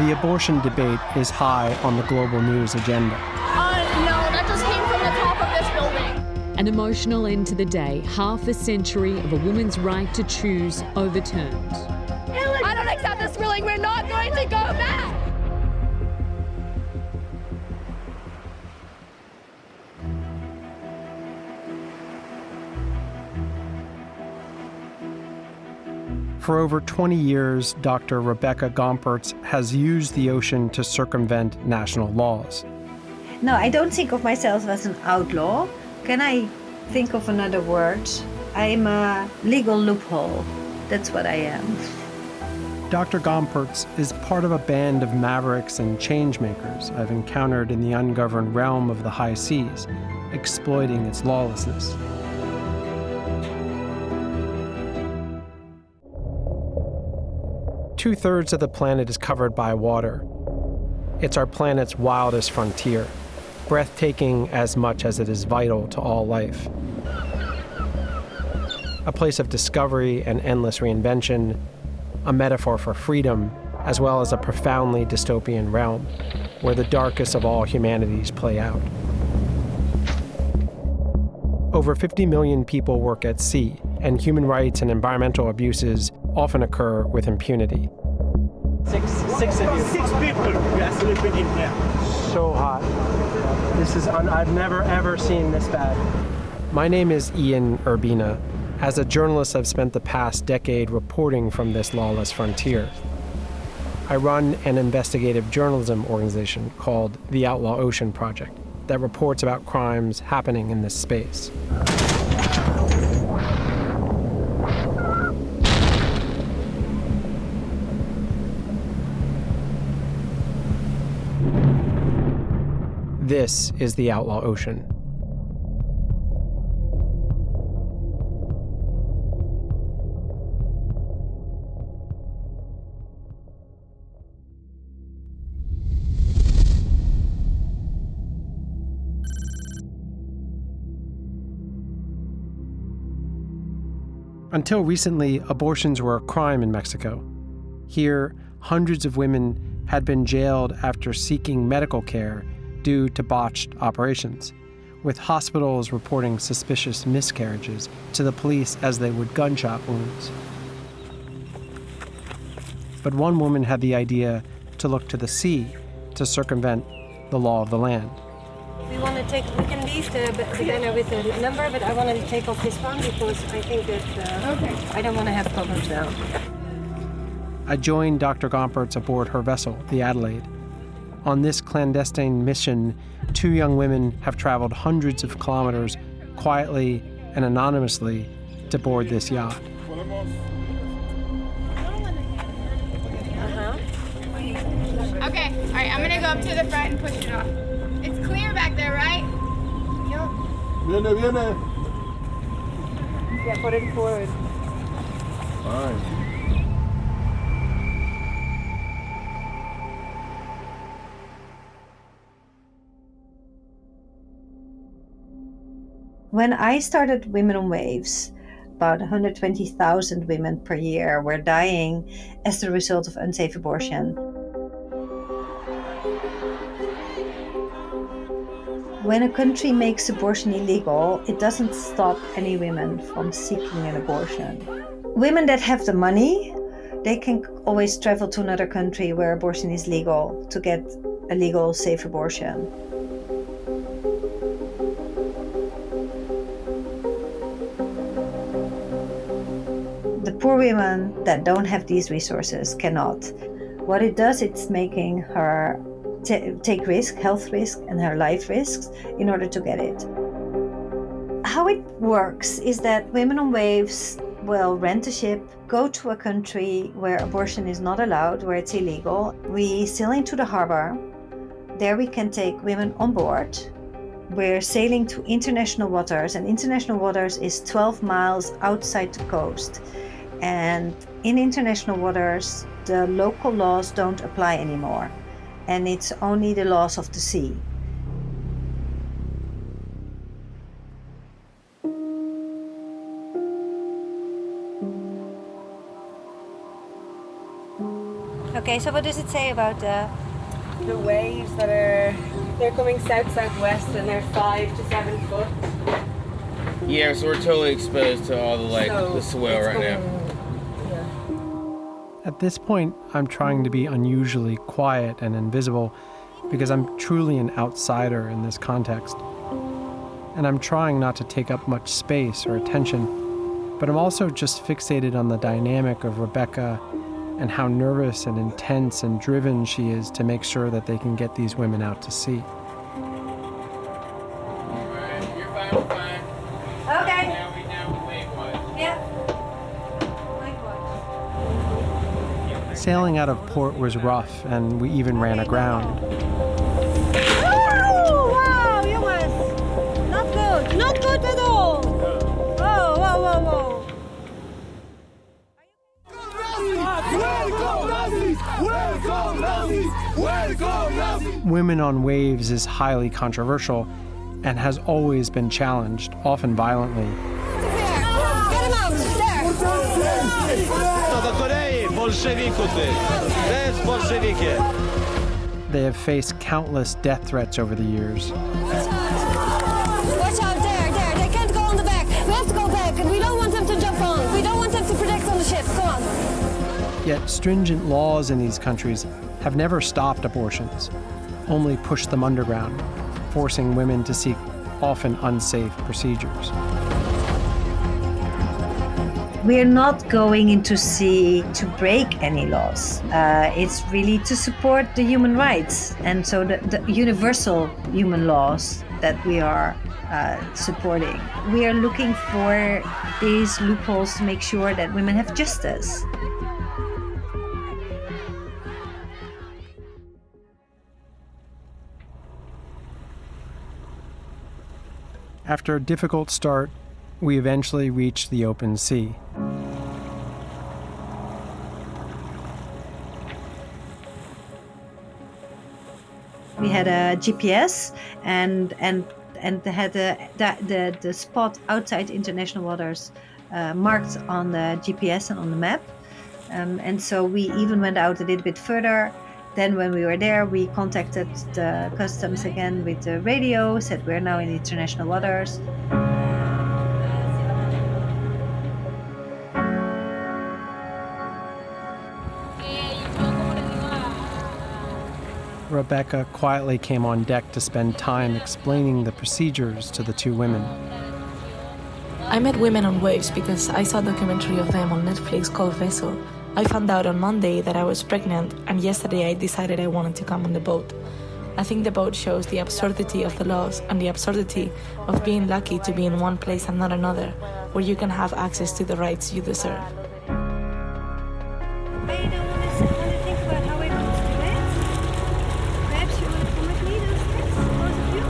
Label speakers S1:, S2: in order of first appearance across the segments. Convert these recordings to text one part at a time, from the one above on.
S1: The abortion debate is high on the global news agenda.
S2: No, that just came from the top of this building.
S3: An emotional end to the day, half a century of a woman's right to choose overturned.
S2: I don't accept this ruling. We're not going to go back.
S1: For over 20 years, Dr. Rebecca Gomperts has used the ocean to circumvent national laws.
S4: No, I don't think of myself as an outlaw. Can I think of another word? I'm a legal loophole. That's what I am.
S1: Dr. Gomperts is part of a band of mavericks and changemakers I've encountered in the ungoverned realm of the high seas, exploiting its lawlessness. Two-thirds of the planet is covered by water. It's our planet's wildest frontier, breathtaking as much as it is vital to all life. A place of discovery and endless reinvention, a metaphor for freedom, as well as a profoundly dystopian realm where the darkest of all humanities play out. Over 50 million people work at sea, and human rights and environmental abuses often occur with impunity.
S5: Six of you. 6 people we are sleeping in here.
S1: So hot. This is I've never ever seen this bad. My name is Ian Urbina. As a journalist, I've spent the past decade reporting from this lawless frontier. I run an investigative journalism organization called the Outlaw Ocean Project that reports about crimes happening in this space. This is the Outlaw Ocean. Until recently, abortions were a crime in Mexico. Here, hundreds of women had been jailed after seeking medical care due to botched operations, with hospitals reporting suspicious miscarriages to the police as they would gunshot wounds. But one woman had the idea to look to the sea to circumvent the law of the land.
S6: We can leave the banner with the number, but I want to take off this one because I think that I don't want to have problems now.
S1: I joined Dr. Gomperts aboard her vessel, the Adelaide. On this clandestine mission, 2 young women have traveled hundreds of kilometers quietly and anonymously to board this yacht.
S2: Okay, all right, I'm gonna go up to the front and push it off. It's clear back there, right?
S7: Viene.
S6: Yeah, put it forward.
S7: Fine.
S4: When I started Women on Waves, about 120,000 women per year were dying as the result of unsafe abortion. When a country makes abortion illegal, it doesn't stop any women from seeking an abortion. Women that have the money, they can always travel to another country where abortion is legal to get a legal, safe abortion. The poor women that don't have these resources cannot. What it does, it's making her take risk, health risk, and her life risks in order to get it. How it works is that Women on Waves will rent a ship, go to a country where abortion is not allowed, where it's illegal. We sail into the harbor. There we can take women on board. We're sailing to international waters, and international waters is 12 miles outside the coast. And in international waters, the local laws don't apply anymore, and it's only the laws of the sea. Okay,
S6: Okay, so what does it say about the waves that they're coming south-southwest and they're 5 to 7 foot?
S8: Yeah, so we're totally exposed to all the swell right now.
S1: At this point, I'm trying to be unusually quiet and invisible because I'm truly an outsider in this context. And I'm trying not to take up much space or attention, but I'm also just fixated on the dynamic of Rebecca and how nervous and intense and driven she is to make sure that they can get these women out to sea.
S8: You're fine, we're fine.
S6: Okay.
S8: Now we wait what?
S6: Yeah.
S1: Sailing out of port was rough, and we even ran aground.
S6: Oh, wow, you was not good. Not good at all. Whoa, whoa, whoa, whoa.
S1: Women on waves is highly controversial and has always been challenged, often violently.
S6: Get him out. There.
S1: They have faced countless death threats over the years.
S6: Watch out, there. They can't go on the back. We have to go back, and we don't want them to jump on. We don't want them to protect on the ship. Come on.
S1: Yet stringent laws in these countries have never stopped abortions, only pushed them underground, forcing women to seek often unsafe procedures.
S4: We are not going into sea to break any laws. It's really to support the human rights, and so the universal human laws that we are supporting. We are looking for these loopholes to make sure that women have justice.
S1: After a difficult start, we eventually reached the open sea.
S4: We had a GPS and had the spot outside international waters marked on the GPS and on the map. And so we even went out a little bit further. Then when we were there, we contacted the customs again with the radio, said we're now in international waters.
S1: Rebecca quietly came on deck to spend time explaining the procedures to the two women.
S9: I met women on waves because I saw a documentary of them on Netflix called Vessel. I found out on Monday that I was pregnant, and yesterday I decided I wanted to come on the boat. I think the boat shows the absurdity of the laws and the absurdity of being lucky to be in one place and not another, where you can have access to the rights you deserve.
S6: But you don't want to think about how it goes to bed? Perhaps you want to come with me those days, both of you?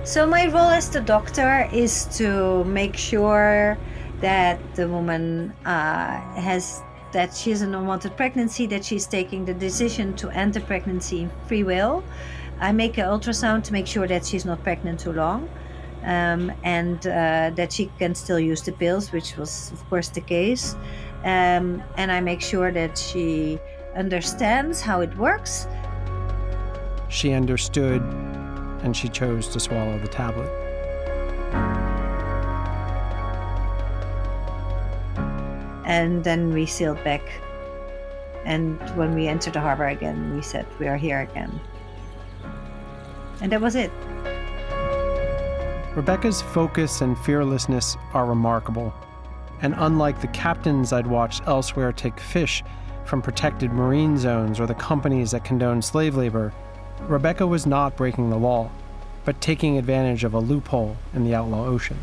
S4: So my role as the doctor is to make sure that the woman that she's an unwanted pregnancy, that she's taking the decision to end the pregnancy in free will. I make an ultrasound to make sure that she's not pregnant too long, and that she can still use the pills, which was of course the case. And I make sure that she understands how it works.
S1: She understood, and she chose to swallow the tablet.
S4: And then we sailed back. And when we entered the harbor again, we said, we are here again. And that was it.
S1: Rebecca's focus and fearlessness are remarkable. And unlike the captains I'd watched elsewhere take fish from protected marine zones or the companies that condone slave labor, Rebecca was not breaking the law, but taking advantage of a loophole in the outlaw ocean.